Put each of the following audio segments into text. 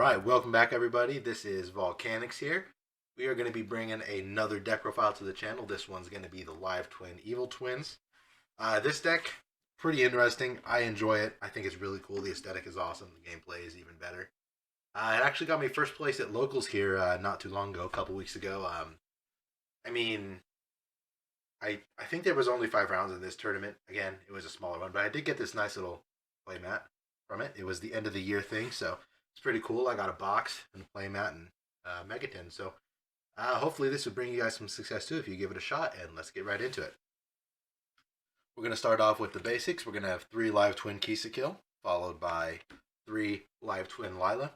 Alright, welcome back everybody. This is Volcanix here. We are going to be bringing another deck profile to the channel. This one's going to be the Live Twin Evil Twins. This deck, pretty interesting. I enjoy it. I think it's really cool. The aesthetic is awesome. The gameplay is even better. It actually got me first place at Locals here not too long ago, a couple weeks ago. I mean, I think there was only 5 rounds in this tournament. Again, it was a smaller one, but I did get this nice little playmat from it. It was the end of the year thing, so it's pretty cool. I got a box and a playmat and Megatin, so hopefully this would bring you guys some success too if you give it a shot, and let's get right into it. We're going to start off with the basics. We're going to have 3 Live Twin Kill, followed by 3 Live Twin Lila.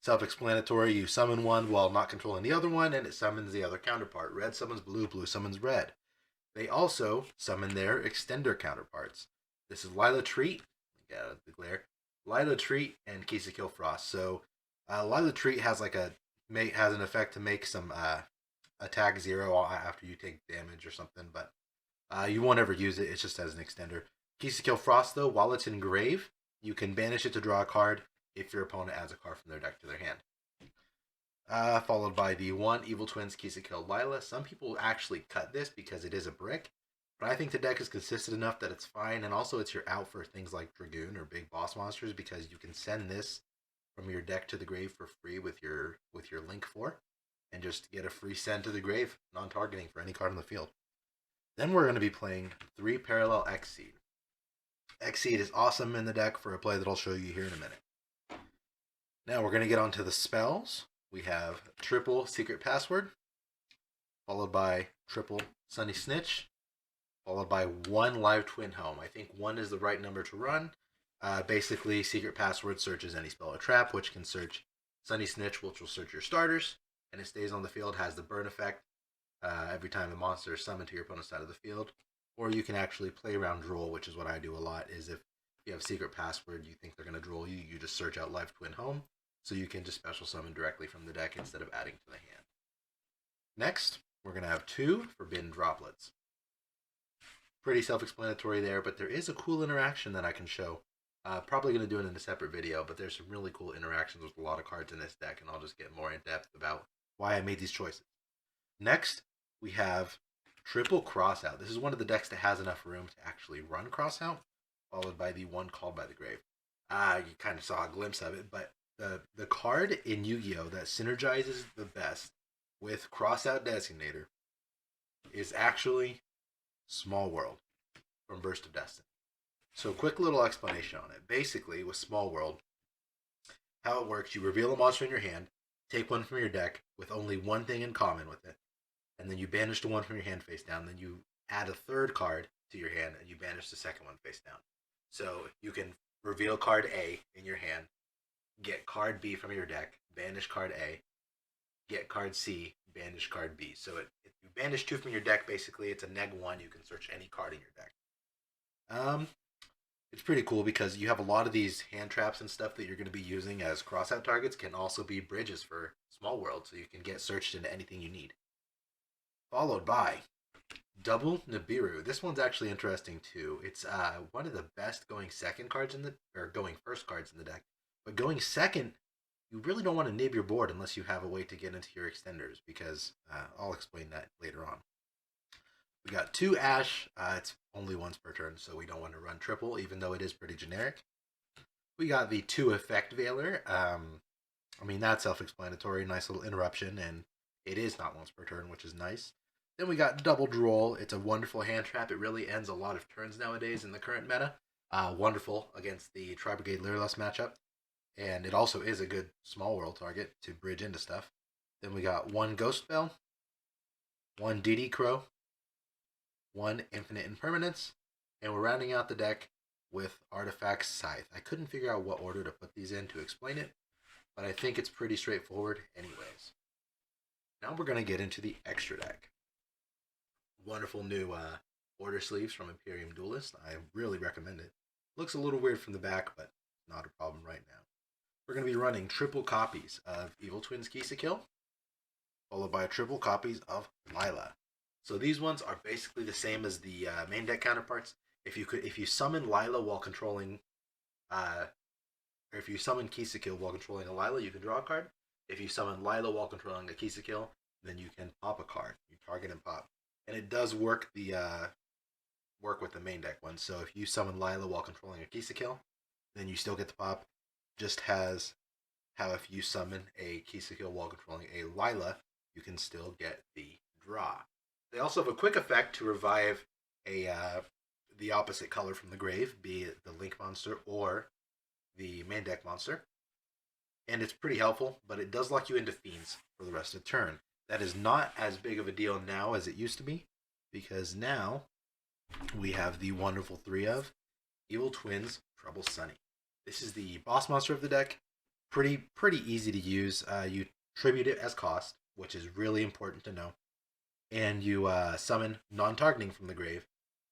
Self-explanatory, you summon one while not controlling the other one, and it summons the other counterpart. Red summons blue, blue summons red. They also summon their extender counterparts. This is Lila Treat, get out of the glare, Lila Treat, and Kill Frost. So Lila Treat has has an effect to make some attack 0 after you take damage or something, but you won't ever use it. It's just as an extender. Kill Frost, though, while it's in grave, you can banish it to draw a card if your opponent adds a card from their deck to their hand. Followed by the 1 Evil Twins Kill Lila. Some people actually cut this because it is a brick, but I think the deck is consistent enough that it's fine, and also it's your out for things like Dragoon or big boss monsters, because you can send this from your deck to the grave for free with your Link 4, and just get a free send to the grave, non-targeting for any card on the field. Then we're going to be playing 3 Parallel X-Seed. X-Seed is awesome in the deck for a play that I'll show you here in a minute. Now we're going to get onto the spells. We have triple Secret Password, followed by triple Sunny Snitch, followed by 1 Live Twin Home. I think 1 is the right number to run. Basically, Secret Password searches any spell or trap, which can search Sunny Snitch, which will search your starters, and it stays on the field, has the burn effect every time a monster is summoned to your opponent's side of the field. Or you can actually play around Drool, which is what I do a lot, is if you have Secret Password, you think they're going to Drool you, you just search out Live Twin Home, so you can just special summon directly from the deck instead of adding to the hand. Next, we're going to have 2 Forbidden Droplets. Pretty self-explanatory there, but there is a cool interaction that I can show. Probably going to do it in a separate video, but there's some really cool interactions with a lot of cards in this deck, and I'll just get more in depth about why I made these choices. Next, we have triple Crossout. This is one of the decks that has enough room to actually run Crossout, followed by the 1 Called by the Grave. You kind of saw a glimpse of it, but the card in Yu-Gi-Oh! That synergizes the best with Crossout Designator is actually Small World from Burst of Destiny. So quick little explanation on it. Basically, with Small World, how it works, you reveal a monster in your hand, take 1 from your deck with only 1 thing in common with it, and then you banish the 1 from your hand face down, then you add a 3rd card to your hand, and you banish the 2nd one face down. So you can reveal card A in your hand, get card B from your deck, banish card A, get card C, banish card B. So if you banish 2 from your deck, basically it's a -1. You can search any card in your deck. It's pretty cool because you have a lot of these hand traps and stuff that you're going to be using as crossout targets can also be bridges for Small World, so you can get searched into anything you need. Followed by double Nibiru. This one's actually interesting too. It's one of the best going first cards in the deck. But going second, you really don't want to nib your board unless you have a way to get into your extenders, because I'll explain that later on. We got 2 Ash. It's only once per turn, so we don't want to run triple, even though it is pretty generic. We got the 2 Effect Veiler. I mean, that's self-explanatory. Nice little interruption, and it is not once per turn, which is nice. Then we got Double Droll. It's a wonderful hand trap. It really ends a lot of turns nowadays in the current meta. Wonderful against the Tri-Brigade Lyrless matchup. And it also is a good Small World target to bridge into stuff. Then we got 1 Ghost Spell, 1 DD Crow, 1 Infinite Impermanence, and we're rounding out the deck with Artifact Scythe. I couldn't figure out what order to put these in to explain it, but I think it's pretty straightforward anyways. Now we're going to get into the extra deck. Wonderful new order sleeves from Imperium Duelist. I really recommend it. Looks a little weird from the back, but not a problem right now. We're going to be running triple copies of Evil Twins Kill, followed by triple copies of Lila. So these ones are basically the same as the main deck counterparts. If you summon Lila while controlling If you summon Kill while controlling a Lila, you can draw a card. If you summon Lila while controlling a Kill, then you can pop a card. You target and pop. And it does work work with the main deck one. So if you summon Lila while controlling a Kill, then you still get the pop. Just has how if you summon a Kill while controlling a Lila, you can still get the draw. They also have a quick effect to revive the opposite color from the grave, be it the Link monster or the main deck monster. And it's pretty helpful, but it does lock you into Fiends for the rest of the turn. That is not as big of a deal now as it used to be, because now we have the wonderful 3 of Evil Twins, Trouble Sunny. This is the boss monster of the deck. Pretty easy to use. You tribute it as cost, which is really important to know. And you summon non-targeting from the grave,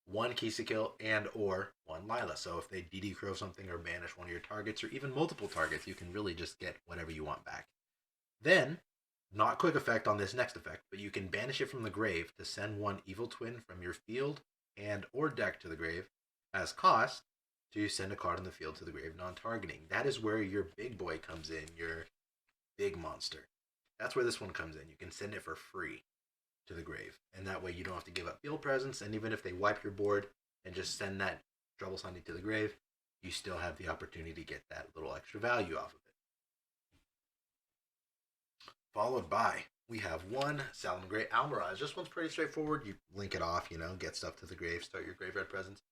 1 Kill and or 1 Lila. So if they DD Crow something or banish one of your targets or even multiple targets, you can really just get whatever you want back. Then, not quick effect on this next effect, but you can banish it from the grave to send 1 Evil Twin from your field and or deck to the grave as cost to send a card on the field to the grave non-targeting. That is where your big boy comes in, your big monster. That's where this one comes in. You can send it for free to the grave, and that way you don't have to give up field presence, and even if they wipe your board and just send that Trouble Sunny to the grave, you still have the opportunity to get that little extra value off of it. Followed by, we have 1 Salamangreat Great Almirage. This one's pretty straightforward. You link it off, get stuff to the grave, start your graveyard presence.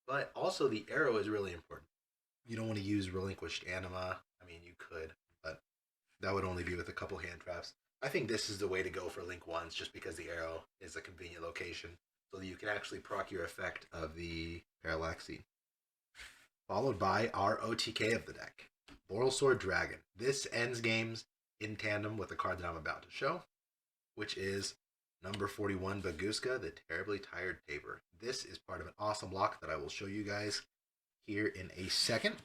But also the arrow is really important. You don't want to use Relinquished Anima. I mean, you could, but that would only be with a couple hand traps. I think this is the way to go for Link 1s, just because the arrow is a convenient location, so that you can actually proc your effect of the Parallax Seed. Followed by our OTK of the deck, Borrelsword Dragon. This ends games in tandem with the card that I'm about to show, which is number 41, Baguska, the Terribly Tired Taper. This is part of an awesome lock that I will show you guys here in a second.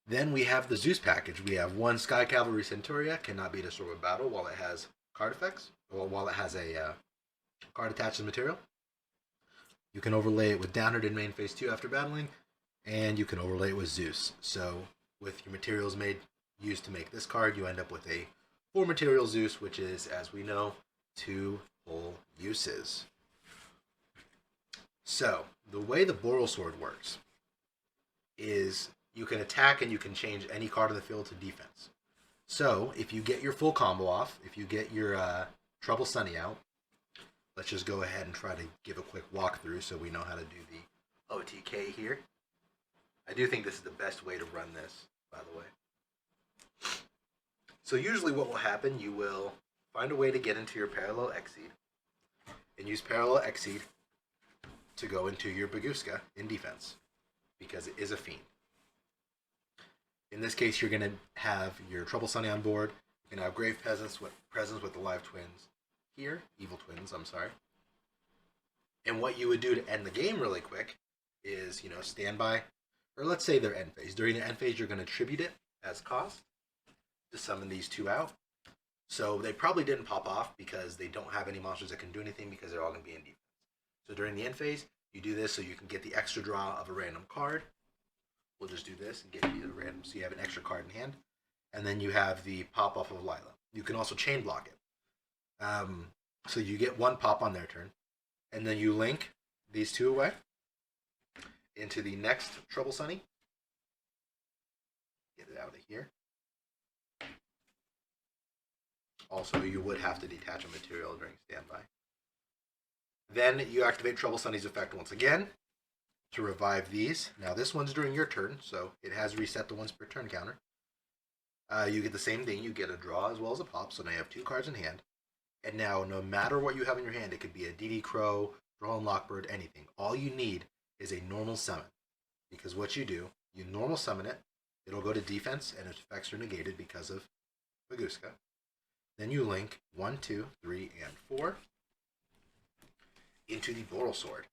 Then we have the Zeus package. We have 1 Sky Cavalry Centuria, cannot be destroyed with battle while it has card effects, or while it has a card attached to the material. You can overlay it with Downward in main phase 2 after battling, and you can overlay it with Zeus. So with your materials used to make this card, you end up with a 4 material Zeus, which is, as we know, 2 full uses. So the way the Borrelsword works is you can attack and you can change any card on the field to defense. So if you get your full combo off, if you get your Trouble Sunny out, let's just go ahead and try to give a quick walkthrough so we know how to do the OTK here. I do think this is the best way to run this, by the way. So usually what will happen, you will find a way to get into your Parallel Exceed and use Parallel Exceed to go into your Baguska in defense, because it is a fiend. In this case, you're going to have your Trouble Sunny on board. You're going to have Grave Presence with the Live Twins here. Evil Twins, I'm sorry. And what you would do to end the game really quick is, stand by, or let's say they're end phase. During the end phase, you're going to tribute it as cost to summon these 2 out. So they probably didn't pop off because they don't have any monsters that can do anything, because they're all going to be in defense. So during the end phase, you do this so you can get the extra draw of a random card. We'll just do this and get you the random, so you have an extra card in hand. And then you have the pop off of Lila. You can also chain block it. So you get 1 pop on their turn. And then you link these 2 away into the next Trouble Sunny. Get it out of here. Also, you would have to detach a material during standby. Then you activate Trouble Sunny's effect once again to revive these. Now this one's during your turn, so it has reset the once per turn counter. You get the same thing. You get a draw as well as a pop, so now you have 2 cards in hand. And now, no matter what you have in your hand, it could be a DD Crow, Draw and Lockbird, anything. All you need is a normal summon. Because what you do, you normal summon it, it'll go to defense, and its effects are negated because of Baguska. Then you link 1, 2, 3, and 4 into the Borrelsword.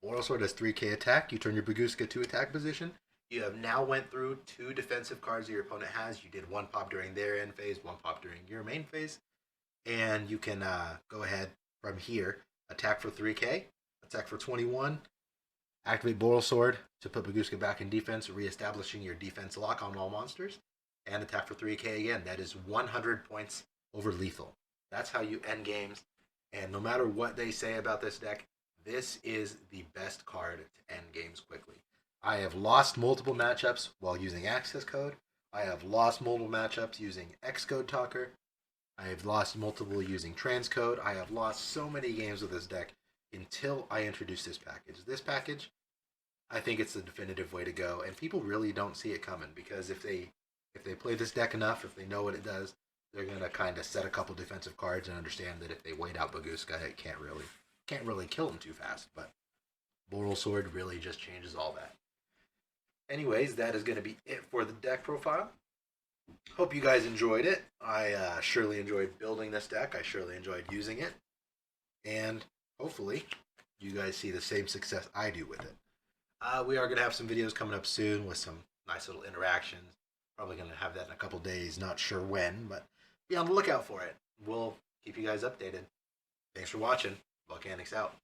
Borrelsword has 3k attack. You turn your Baguska to attack position. You have now went through 2 defensive cards that your opponent has. You did 1 pop during their end phase, 1 pop during your main phase. And you can go ahead from here, attack for 3k, attack for 21, Activate Boral Sword to put Baguska back in defense, reestablishing your defense lock on all monsters. And attack for 3k again. That is 100 points over lethal. That's how you end games. And no matter what they say about this deck, this is the best card to end games quickly. I have lost multiple matchups while using access code. I have lost multiple matchups using Xcode Talker. I have lost multiple using transcode. I have lost so many games with this deck until I introduced this package. This package, I think it's the definitive way to go, and people really don't see it coming because if they play this deck enough, if they know what it does, they're gonna kind of set a couple defensive cards and understand that if they wait out Baguska, it can't really kill him too fast. But Boral Sword really just changes all that. Anyways, that is going to be it for the deck profile. Hope you guys enjoyed it. I surely enjoyed building this deck. I surely enjoyed using it. And hopefully you guys see the same success I do with it. We are going to have some videos coming up soon with some nice little interactions. Probably going to have that in a couple days. Not sure when, but be on the lookout for it. We'll keep you guys updated. Thanks for watching. Volcanix out.